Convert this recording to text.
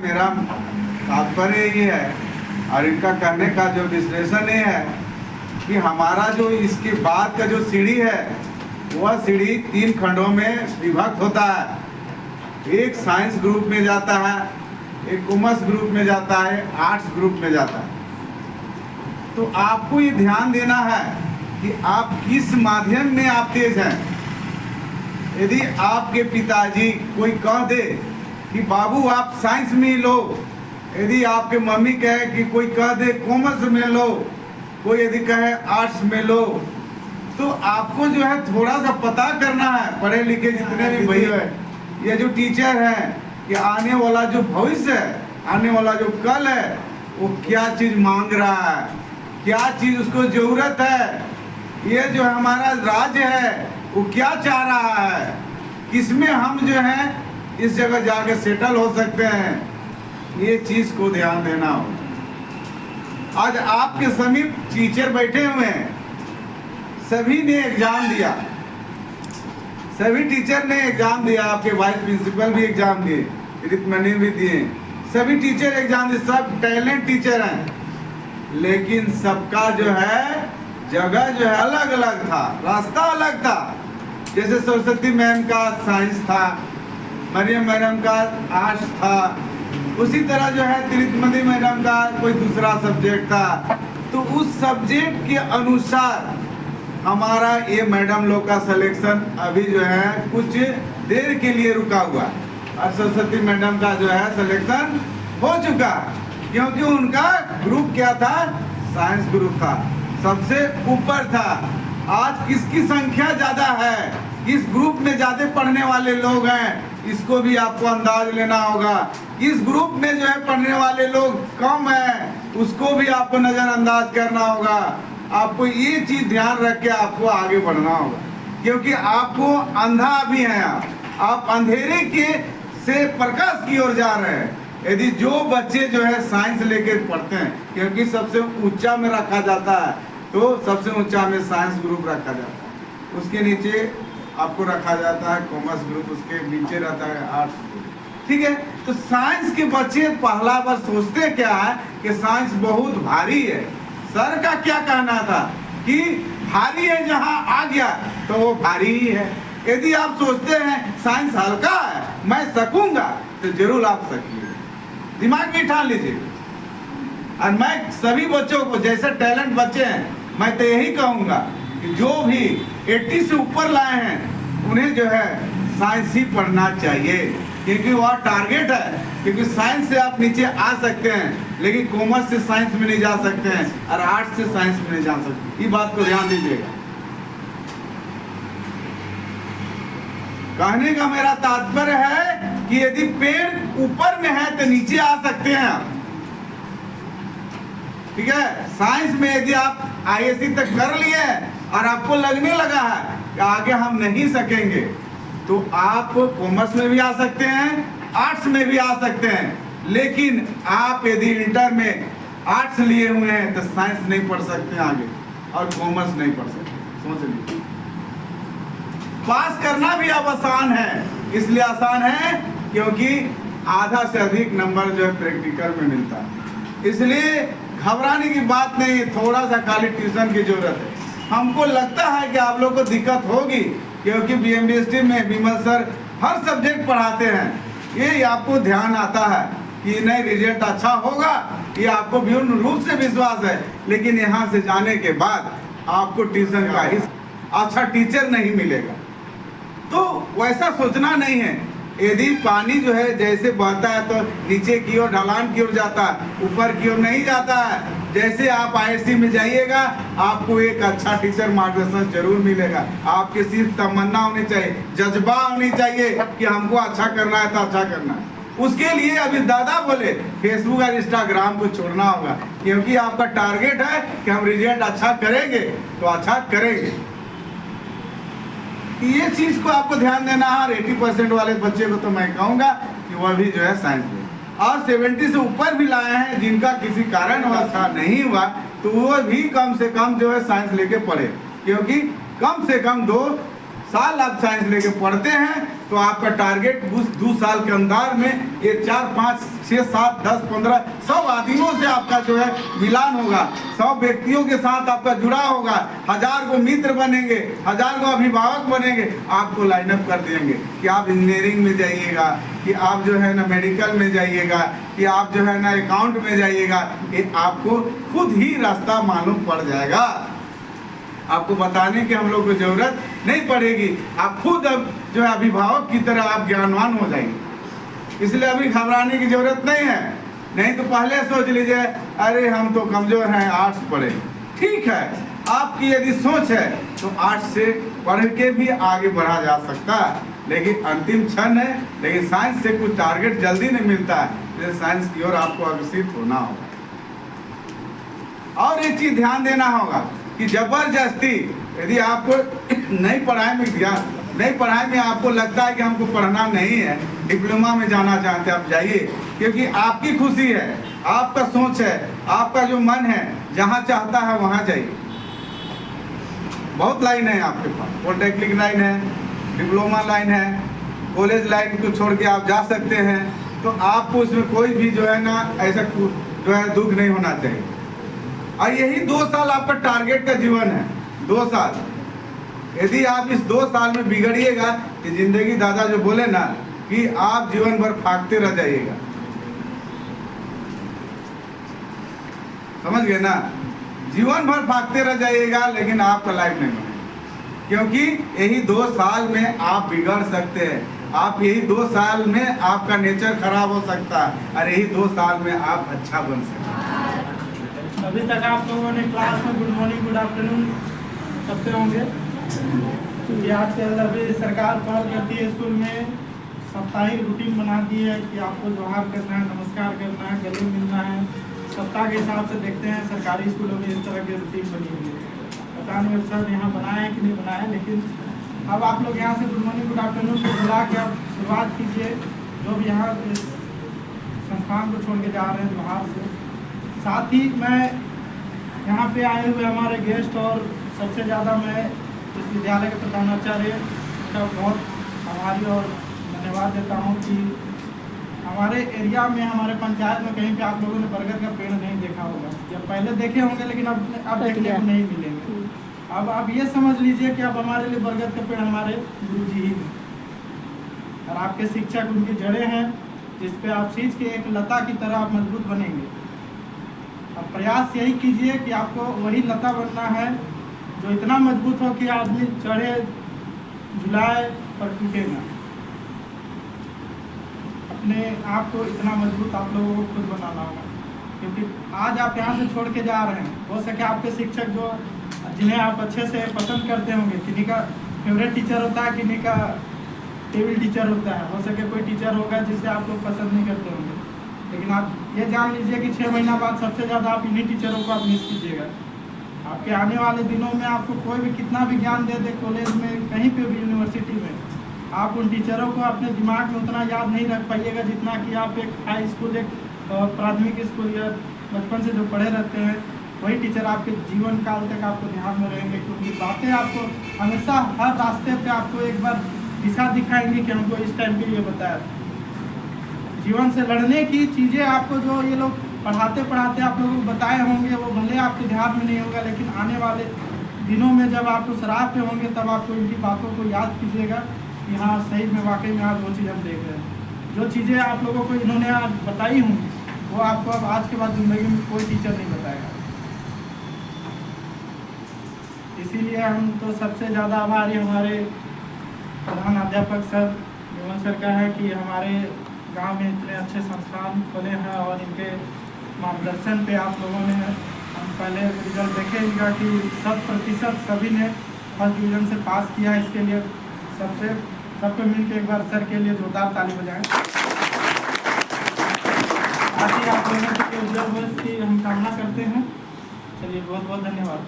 मेरा तात्पर्य ये है और इनका कहने का जो विश्लेषण ये है कि हमारा जो इसके बाद का जो सीढ़ी है वह सीढ़ी 3 खंडों में विभक्त होता है। एक साइंस ग्रुप में जाता है, एक कॉमर्स ग्रुप में जाता है, आर्ट्स ग्रुप में जाता है। तो आपको ये ध्यान देना है कि आप किस माध्यम में आप तेज हैं। यदि आपके पिताजी कोई कह दे कि बाबू आप साइंस में लो, यदि आपके मम्मी कहे कि कोई कह दे कॉमर्स में लो, कोई यदि कहे आर्ट्स में लो, तो आपको जो है थोड़ा सा पता करना है। पढ़े लिखे जितने भी भैया है, ये जो टीचर है कि आने वाला जो भविष्य है, आने वाला जो कल है, वो क्या चीज़ मांग रहा है, क्या चीज़ उसको ज़रूरत है, ये जो हमारा राज्य है वो क्या चाह रहा है, किसमें हम जो है इस जगह जाके सेटल हो सकते हैं, ये चीज़ को ध्यान देना हो। आज आपके समीप टीचर बैठे हुए हैं, सभी ने एग्जाम दिया, सभी टीचर ने एग्जाम दिया, आपके वाइस प्रिंसिपल भी एग्जाम दिए, रितमनी भी दिए, सभी टीचर एग्जाम दिए, सब टैलेंट टीचर हैं। लेकिन सबका जो है जगह जो है अलग अलग था, रास्ता अलग था। जैसे सरस्वती मैम का साइंस था, मरियम मैडम का आर्ट्स था, उसी तरह जो है तिरितमनी मैडम का कोई दूसरा सब्जेक्ट था। तो उस सब्जेक्ट के अनुसार हमारा ये मैडम लोग का सिलेक्शन अभी जो है कुछ देर के लिए रुका हुआ, और सरस्वती मैडम का जो है सिलेक्शन हो चुका, क्योंकि उनका ग्रुप क्या था, साइंस ग्रुप था, सबसे ऊपर था। आज किसकी संख्या ज़्यादा है, किस ग्रुप में ज़्यादा पढ़ने वाले लोग हैं, इसको भी आपको अंदाज लेना होगा। किस ग्रुप में जो है पढ़ने वाले लोग कम हैं, उसको भी आपको नज़रअंदाज करना होगा। आपको ये चीज़ ध्यान रख के आपको आगे बढ़ना होगा, क्योंकि आपको अंधा भी हैं, आप अंधेरे के से प्रकाश की ओर जा रहे हैं। यदि जो बच्चे जो है साइंस लेके पढ़ते हैं, क्योंकि सबसे ऊंचा में रखा जाता है, तो सबसे ऊंचा में साइंस ग्रुप रखा जाता है, उसके नीचे आपको रखा जाता है कॉमर्स ग्रुप, उसके नीचे रहता है आर्ट्स ग्रुप, ठीक है। तो साइंस के बच्चे पहला बार सोचते क्या है कि साइंस बहुत भारी है। सर का क्या कहना था कि भारी है, जहाँ आ गया तो वो भारी ही है। यदि आप सोचते हैं साइंस हल्का है, मैं सकूंगा, तो जरूर आप सकिए, दिमाग में ठान लीजिए। और मैं सभी बच्चों को, जैसे टैलेंट बच्चे हैं, मैं तो यही कहूँगा कि जो भी 80 से ऊपर लाए हैं उन्हें जो है साइंस ही पढ़ना चाहिए, क्योंकि वह टारगेट है। क्योंकि साइंस से आप नीचे आ सकते हैं, लेकिन कॉमर्स से साइंस में नहीं जा सकते हैं, और आर्ट्स से साइंस में नहीं जा सकते। ये बात को ध्यान दीजिएगा। कहने का मेरा तात्पर्य है कि यदि पेड़ ऊपर में है तो नीचे आ सकते हैं आप, ठीक है। साइंस में यदि आप आईएससी तक कर लिए और आपको लगने लगा है कि आगे हम नहीं सकेंगे, तो आप कॉमर्स में भी आ सकते हैं, आर्ट्स में भी आ सकते हैं। लेकिन आप यदि इंटर में आर्ट्स लिए हुए हैं तो साइंस नहीं पढ़ सकते आगे, और कॉमर्स नहीं पढ़ सकते। सोच लीजिए, पास करना भी अब आसान है। इसलिए आसान है क्योंकि आधा से अधिक नंबर जो है प्रैक्टिकल में मिलता है। इसलिए घबराने की बात नहीं है, थोड़ा सा खाली ट्यूशन की जरूरत है। हमको लगता है कि आप लोग को दिक्कत होगी, क्योंकि बीएमबीएसटी में विमल सर हर सब्जेक्ट पढ़ाते हैं। ये आपको ध्यान आता है कि नहीं रिजल्ट अच्छा होगा, ये आपको पूर्ण रूप से विश्वास है। लेकिन यहाँ से जाने के बाद आपको ट्यूशन का ही अच्छा टीचर नहीं मिलेगा, तो वैसा सोचना नहीं है। यदि पानी जो है जैसे बहता है तो नीचे की ओर, ढलान की ओर जाता है, ऊपर की ओर नहीं जाता है। जैसे आप आईएससी में जाइएगा, आपको एक अच्छा टीचर मार्गदर्शन जरूर मिलेगा। आपके सिर्फ तमन्ना होनी चाहिए, जज्बा होनी चाहिए कि हमको अच्छा करना है तो अच्छा करना है। उसके लिए अभी दादा बोले फेसबुक और इंस्टाग्राम को छोड़ना होगा, क्योंकि आपका टारगेट है कि हम रिजल्ट अच्छा करेंगे तो अच्छा करेंगे। ये चीज को आपको ध्यान देना है। 80% वाले बच्चे को तो मैं कहूँगा कि वह भी जो है साइंस में, और 70 से ऊपर भी लाए हैं जिनका किसी कारण अच्छा नहीं हुआ, तो वो भी कम से कम जो है साइंस लेके पढ़े, क्योंकि कम से कम 2 साल आप साइंस लेके पढ़ते हैं तो आपका टारगेट उस 2 साल के अंदर में ये 4, 5, 6, 7, 10, 15 100 आदमियों से आपका जो है मिलान होगा, 100 व्यक्तियों के साथ आपका जुड़ा होगा, 1000 को मित्र बनेंगे, 1000 को अभिभावक बनेंगे। आपको लाइनअप कर देंगे कि आप इंजीनियरिंग में जाइएगा, कि आप जो है ना मेडिकल में जाइएगा, कि आप जो है ना अकाउंट में जाइएगा। ये आपको खुद ही रास्ता मालूम पड़ जाएगा, आपको बताने की हम लोग को जरूरत नहीं पड़ेगी। आप खुद अब जो है अभिभावक की तरह आप ज्ञानवान हो जाएंगे। इसलिए अभी घबराने की जरूरत नहीं है। नहीं तो पहले सोच लीजिए अरे हम तो कमजोर हैं, आर्ट्स पढ़े। ठीक है, आपकी यदि सोच है तो आर्ट्स से पढ़ के भी आगे बढ़ा जा सकता है, लेकिन अंतिम क्षण है। लेकिन साइंस से कुछ टारगेट जल्दी नहीं मिलता है, इसलिए साइंस की ओर आपको अग्रसित होना होगा। और एक चीज ध्यान देना होगा कि जबरदस्ती यदि आपको नई पढ़ाई में आपको लगता है कि हमको पढ़ना नहीं है, डिप्लोमा में जाना चाहते हैं, आप जाइए, क्योंकि आपकी खुशी है, आपका सोच है, आपका जो मन है, जहाँ चाहता है वहाँ जाइए। बहुत लाइन है आपके पास, पॉलिटेक्निक लाइन है, डिप्लोमा लाइन है, कॉलेज लाइन को छोड़ के आप जा सकते हैं। तो आपको उसमें कोई भी जो है ना ऐसा जो है दुख नहीं होना चाहिए। और यही 2 साल आपका टारगेट का जीवन है, 2 साल। यदि आप इस 2 साल में बिगड़िएगा कि जिंदगी, दादा जो बोले ना कि आप जीवन भर भागते रह जाइएगा, समझ गए ना, जीवन भर भागते रह जाइएगा, लेकिन आपका लाइफ नहीं बनेगा। क्योंकि यही 2 साल में आप बिगड़ सकते हैं, आप यही 2 साल में आपका नेचर खराब हो सकता है, और यही 2 साल में आप अच्छा बन सकते हैं। अभी तक आप लोगों ने क्लास में गुड मॉर्निंग, गुड आफ्टरनून करते होंगे। कि आजकल अभी सरकार पहल करती है स्कूल में, साप्ताहिक रूटीन बना दी है कि आपको जोहार करना है, नमस्कार करना है, गले मिलना है। सप्ताह के हिसाब से देखते हैं सरकारी स्कूलों में इस तरह की रूटीन बनी हुई है। पता नहीं सर यहाँ बनाया है कि नहीं बनाया है, लेकिन अब आप लोग यहाँ से गुड मॉर्निंग, गुड आफ्टरनून को बुला के आप शुरुआत कीजिए। जो भी यहाँ इस संस्थान को छोड़ के जा रहे हैं बाहर से। साथ ही मैं यहाँ पे आए हुए हमारे गेस्ट और सबसे ज़्यादा मैं इस विद्यालय के प्रधानाचार्य का बहुत आभारी और धन्यवाद देता हूँ कि हमारे एरिया में, हमारे पंचायत में कहीं पे आप लोगों ने बरगद का पेड़ नहीं देखा होगा। जब पहले देखे होंगे लेकिन अब देखने को नहीं मिलेंगे। अब आप ये समझ लीजिए कि अब हमारे लिए बरगद का पेड़ हमारे गुरुजी ही हैं, और आपके शिक्षक उनकी जड़ें हैं, जिस पे आप सींच के एक लता की तरह आप मजबूत बनेंगे। अब प्रयास यही कीजिए कि आपको वही लता बनना है जो इतना मजबूत हो कि आदमी चढ़े, झुलाए पर टूटे ना। अपने आप को इतना मजबूत आप लोगों को खुद बनाना होगा, क्योंकि आज आप यहाँ से छोड़ के जा रहे हैं। हो सके आपके शिक्षक जो जिन्हें आप अच्छे से पसंद करते होंगे, किन्हीं का फेवरेट टीचर होता है, किन्हीं का टेबल टीचर होता है, हो सके कोई टीचर होगा जिसे आप लोग पसंद नहीं करते होंगे, लेकिन आप ये जान लीजिए कि 6 महीना बाद सबसे ज़्यादा आप इन्हीं टीचरों को आप मिस कीजिएगा। आपके आने वाले दिनों में आपको कोई भी कितना भी ज्ञान दे दे, कॉलेज में, कहीं पे भी, यूनिवर्सिटी में, आप उन टीचरों को अपने दिमाग में उतना याद नहीं रख पाइएगा जितना कि आप एक हाई स्कूल, एक प्राथमिक स्कूल या बचपन से जो पढ़े रहते हैं, वही टीचर आपके जीवन काल तक आपको ध्यान में रहेंगे। क्योंकि बातें आपको हमेशा हर रास्ते पे आपको एक बार दिशा दिखाएंगे कि हमको इस टाइम पे ये बताया था। जीवन से लड़ने की चीज़ें आपको जो ये लोग पढ़ाते पढ़ाते आप लोगों को बताए होंगे, वो भले आपके ध्यान में नहीं होगा, लेकिन आने वाले दिनों में जब आप उस राह पे होंगे तब आपको इनकी बातों को याद कीजिएगा कि हाँ सही में वाकई में आज वो चीज़ हम देख रहे हैं। जो चीज़ें आप लोगों को इन्होंने आज बताई होंगी वो आपको अब आज के बाद ज़िंदगी में कोई टीचर नहीं बताएगा। इसीलिए हम तो सबसे ज़्यादा आभारी हमारे प्रधान अध्यापक सर विमल सर का है कि हमारे गांव में इतने अच्छे संस्थान खोले हैं, और इनके मार्गदर्शन पे आप लोगों ने, हम पहले रिजल्ट देखे इनका कि 100% सभी ने फर्स्ट डिवीज़न से पास किया। इसके लिए सबको मिल के एक बार सर के लिए जोरदार ताली बजाएं। साथ ही आप लोगों के उज्जवल भविष्य की हम कामना करते हैं। चलिए, बहुत बहुत धन्यवाद।